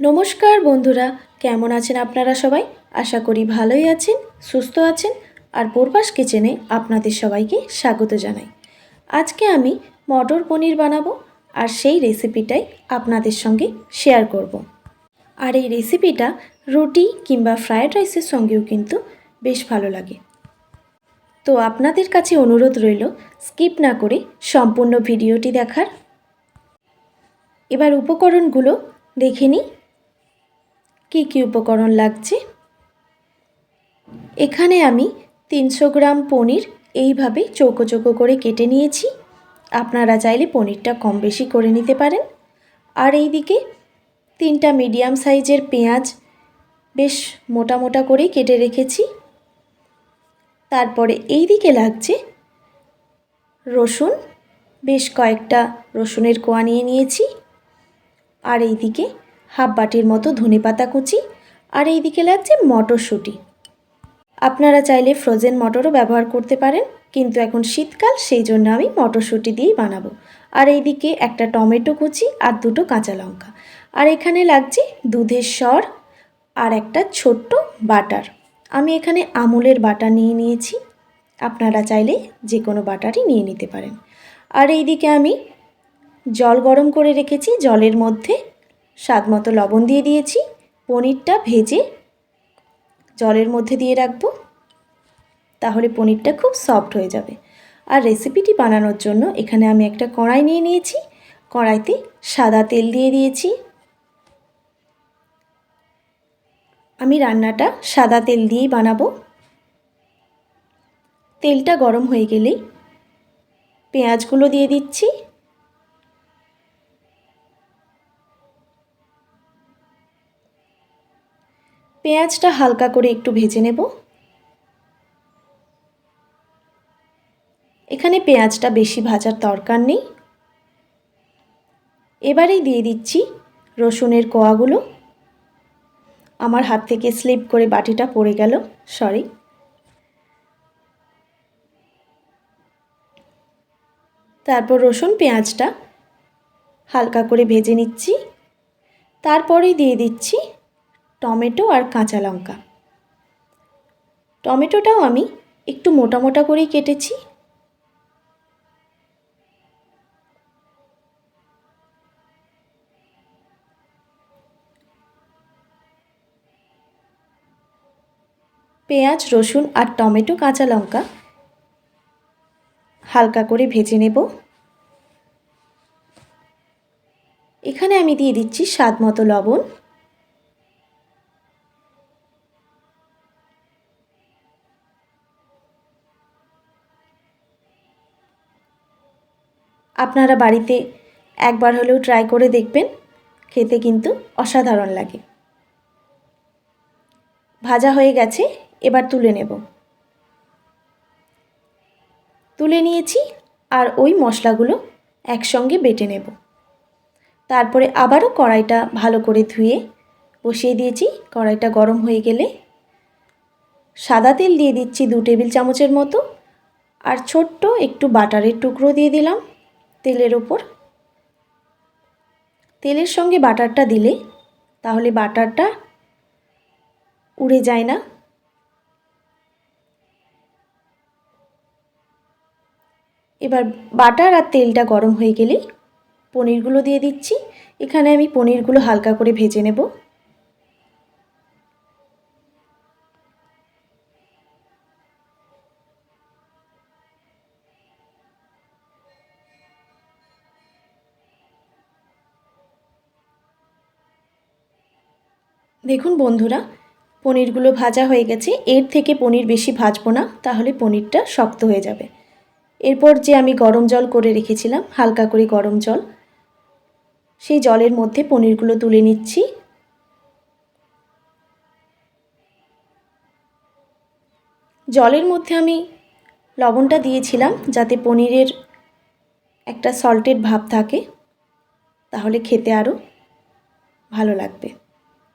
নমস্কার বন্ধুরা, কেমন আছেন আপনারা সবাই? আশা করি ভালোই আছেন, সুস্থ আছেন। আর পূর্বাস কিচেনে আপনাদের সবাইকে স্বাগত জানাই। আজকে আমি মটর পনির বানাবো আর সেই রেসিপিটাই আপনাদের সঙ্গে শেয়ার করব। আর এই রেসিপিটা রুটি কিংবা ফ্রায়েড রাইসের সঙ্গেও কিন্তু বেশ ভালো লাগে। তো আপনাদের কাছে অনুরোধ রইল স্কিপ না করে সম্পূর্ণ ভিডিওটি দেখার। এবার উপকরণগুলো দেখে নিই কী কী উপকরণ লাগছে। এখানে আমি 300 গ্রাম পনির এইভাবে চৌকো চৌকো করে কেটে নিয়েছি। আপনারা চাইলে পনিরটা কম বেশি করে নিতে পারেন। আর এইদিকে 3টা মিডিয়াম সাইজের পেঁয়াজ বেশ মোটা মোটা করেই কেটে রেখেছি। তারপরে এইদিকে লাগছে রসুন, বেশ কয়েকটা রসুনের কোয়া নিয়ে নিয়েছি। আর এইদিকে হাফ বাটির মতো ধনেপাতা কুচি। আর এইদিকে লাগছে মটরশুঁটি। আপনারা চাইলে ফ্রোজেন মটরও ব্যবহার করতে পারেন, কিন্তু এখন শীতকাল, সেই জন্য আমি মটরশুঁটি দিয়েই বানাবো। আর এইদিকে একটা টমেটো কুচি আর 2টো কাঁচা লঙ্কা। আর এখানে লাগছে দুধের সর আর একটা ছোট্ট বাটার। আমি এখানে আমুলের বাটার নিয়ে নিয়েছি, আপনারা চাইলে যে কোনো বাটারই নিয়ে নিতে পারেন। আর এইদিকে আমি জল গরম করে রেখেছি, জলের মধ্যে স্বাদ মতো লবণ দিয়ে দিয়েছি। পনিরটা ভেজে জলের মধ্যে দিয়ে রাখবো, তাহলে পনিরটা খুব সফট হয়ে যাবে। আর রেসিপিটি বানানোর জন্য এখানে আমি একটা কড়াই নিয়ে নিয়েছি। কড়াইতে সাদা তেল দিয়ে দিয়েছি। আমি রান্নাটা সাদা তেল দিয়েই বানাবো। তেলটা গরম হয়ে গেলেই পেঁয়াজগুলো দিয়ে দিচ্ছি। পেঁয়াজটা হালকা করে একটু ভেজে নেব। এখানে পেঁয়াজটা বেশি ভাজার দরকার নেই। এবারেই দিয়ে দিচ্ছি রসুনের কোয়াগুলো। আমার হাত থেকে স্লিপ করে বাটিটা পড়ে গেল, সরি। তারপর রসুন পেঁয়াজটা হালকা করে ভেজে নিচ্ছি। তারপরেই দিয়ে দিচ্ছি টমেটো আর কাঁচা লঙ্কা। টমেটোটাও আমি একটু মোটা মোটা করেই কেটেছি। পেঁয়াজ, রসুন আর টমেটো, কাঁচা লঙ্কা হালকা করে ভেজে নেব। এখানে আমি দিয়ে দিচ্ছি স্বাদ মতো লবণ। আপনারা বাড়িতে একবার হলেও ট্রাই করে দেখবেন, খেতে কিন্তু অসাধারণ লাগে। ভাজা হয়ে গেছে, এবার তুলে নেব। তুলে নিয়েছি আর ওই মশলাগুলো একসঙ্গে বেটে নেব। তারপরে আবারও কড়াইটা ভালো করে ধুয়ে বসিয়ে দিয়েছি। কড়াইটা গরম হয়ে গেলে সাদা তেল দিয়ে দিচ্ছি 2 টেবিল চামচের মতো। আর ছোট্ট একটু বাটারের টুকরো দিয়ে দিলাম তেলের ওপর। তেলের সঙ্গে বাটারটা দিলে তাহলে বাটারটা উড়ে যায় না। এবার বাটার আর তেলটা গরম হয়ে গেলেই পনিরগুলো দিয়ে দিচ্ছি। এখানে আমি পনিরগুলো হালকা করে ভেজে নেব। দেখুন বন্ধুরা, পনিরগুলো ভাজা হয়ে গেছে। এর থেকে পনির বেশি ভাজবো না, তাহলে পনিরটা শক্ত হয়ে যাবে। এরপর যে আমি গরম জল করে রেখেছিলাম, হালকা করে গরম জল, সেই জলের মধ্যে পনিরগুলো তুলে নিচ্ছি। জলের মধ্যে আমি লবণটা দিয়েছিলাম যাতে পনিরের একটা সল্টেড ভাব থাকে, তাহলে খেতে আরও ভালো লাগবে।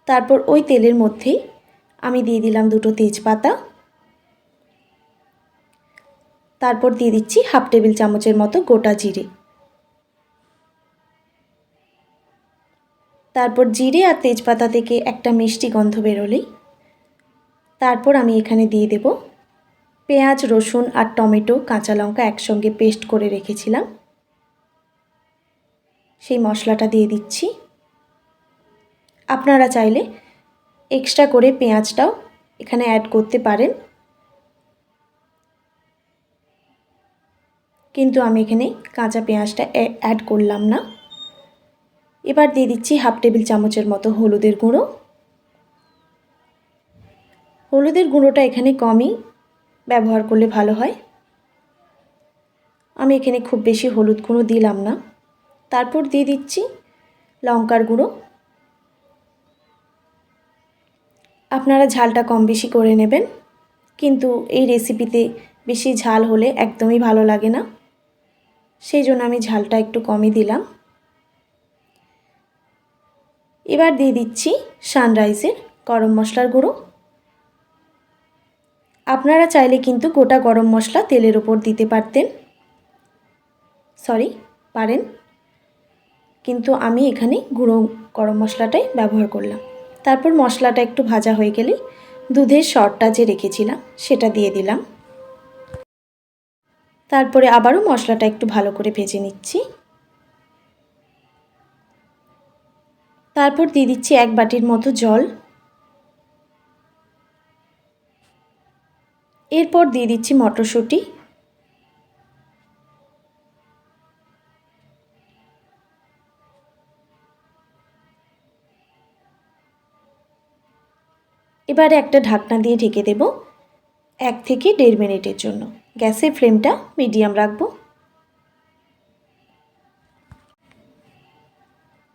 তারপর ওই তেলের মধ্যেই আমি দিয়ে দিলাম 2টো তেজপাতা। তারপর দিয়ে দিচ্ছি হাফ টেবিল চামচের মতো গোটা জিরে। তারপর জিরে আর তেজপাতা থেকে একটা মিষ্টি গন্ধ বেরোলেই তারপর আমি এখানে দিয়ে দেব পেঁয়াজ, রসুন আর টমেটো, কাঁচা লঙ্কা একসঙ্গে পেস্ট করে রেখেছিলাম, সেই মশলাটা দিয়ে দিচ্ছি। আপনারা চাইলে এক্সট্রা করে পেঁয়াজটাও এখানে অ্যাড করতে পারেন, কিন্তু আমি এখানে কাঁচা পেঁয়াজটা অ্যাড করলাম না। এবার দিয়ে দিচ্ছি 1/2 টেবিল চামচের মতো হলুদের গুঁড়ো। হলুদের গুঁড়োটা এখানে কমই ব্যবহার করলে ভালো হয়, আমি এখানে খুব বেশি হলুদ গুঁড়ো দিলাম না। তারপর দিয়ে দিচ্ছি লঙ্কার গুঁড়ো। আপনারা ঝালটা কম বেশি করে নেবেন, কিন্তু এই রেসিপিতে বেশি ঝাল হলে একদমই ভালো লাগে না, সেই জন্য আমি ঝালটা একটু কমই দিলাম। এবার দিয়ে দিচ্ছি সানরাইজের গরম মশলার গুঁড়ো। আপনারা চাইলে কিন্তু গোটা গরম মশলা তেলের ওপর দিতে পারেন, কিন্তু আমি এখানে গুঁড়ো গরম মশলাটাই ব্যবহার করলাম। তারপর মশলাটা একটু ভাজা হয়ে গেলে দুধের সরটা যে রেখেছিলাম সেটা দিয়ে দিলাম। তারপরে আবারও মশলাটা একটু ভালো করে ভেজে নিচ্ছি। তারপর দিয়ে দিচ্ছি 1 বাটির মতো জল। এরপর দিয়ে দিচ্ছি মটরশুঁটি। এবারে একটা ঢাকনা দিয়ে ঢেকে দেব 1 থেকে 1.5 মিনিটের জন্য। গ্যাসের ফ্লেমটা মিডিয়াম রাখবো।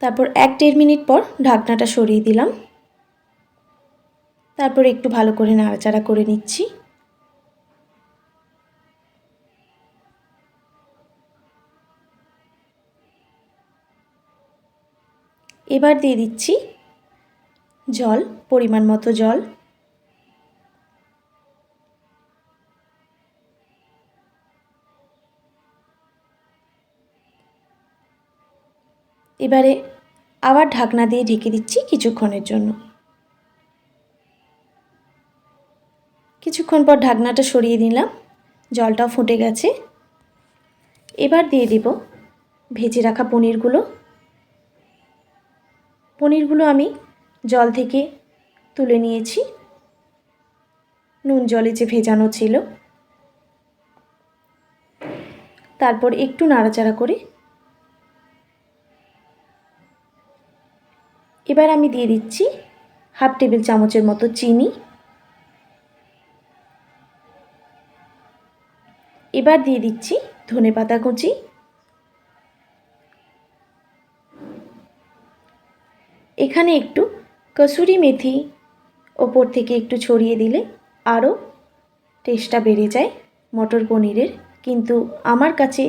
তারপর 1-1.5 মিনিট পর ঢাকনাটা সরিয়ে দিলাম। তারপর একটু ভালো করে নাড়াচাড়া করে নিচ্ছি। এবার দিয়ে দিচ্ছি জল, পরিমাণ মতো জল। এবারে আবার ঢাকনা দিয়ে ঢেকে দিচ্ছি কিছুক্ষণের জন্য। কিছুক্ষণ পর ঢাকনাটা সরিয়ে নিলাম, জলটাও ফুটে গেছে। এবার দিয়ে দেব ভেজে রাখা পনিরগুলো আমি জল থেকে তুলে নিয়েছি, নুন জলে যে ভেজানো ছিল। তারপর একটু নাড়াচাড়া করে এবার আমি দিয়ে দিচ্ছি 1/2 টেবিল চামচের মতো চিনি। এবার দিয়ে দিচ্ছি ধনেপাতা কুচি। এখানে একটু কসুরি মেথি ওপর থেকে একটু ছড়িয়ে দিলে আরও টেস্টটা বেড়ে যায় মটর পনিরের, কিন্তু আমার কাছে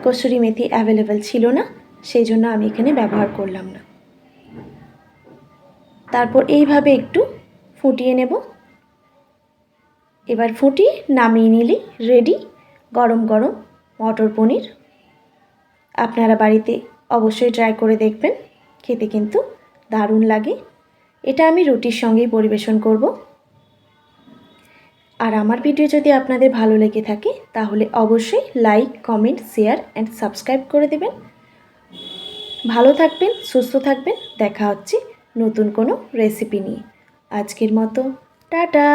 কসুরি মেথি অ্যাভেলেবেল ছিল না, সেই জন্য আমি এখানে ব্যবহার করলাম না। তারপর এইভাবে একটু ফুটিয়ে নেব। এবার ফুটিয়ে নামিয়ে নিলে রেডি গরম গরম মটর পনির। আপনারা বাড়িতে অবশ্যই ট্রাই করে দেখবেন, খেতে কিন্তু দারুণ লাগে। এটা আমি রুটির সঙ্গেই পরিবেশন করব। আর আমার ভিডিও যদি আপনাদের ভালো লেগে থাকে তাহলে অবশ্যই like, comment, share and subscribe করে দেবেন। ভালো থাকবেন, সুস্থ থাকবেন। দেখা হচ্ছে নতুন কোনো রেসিপি নিয়ে। আজকের মতো টাটা।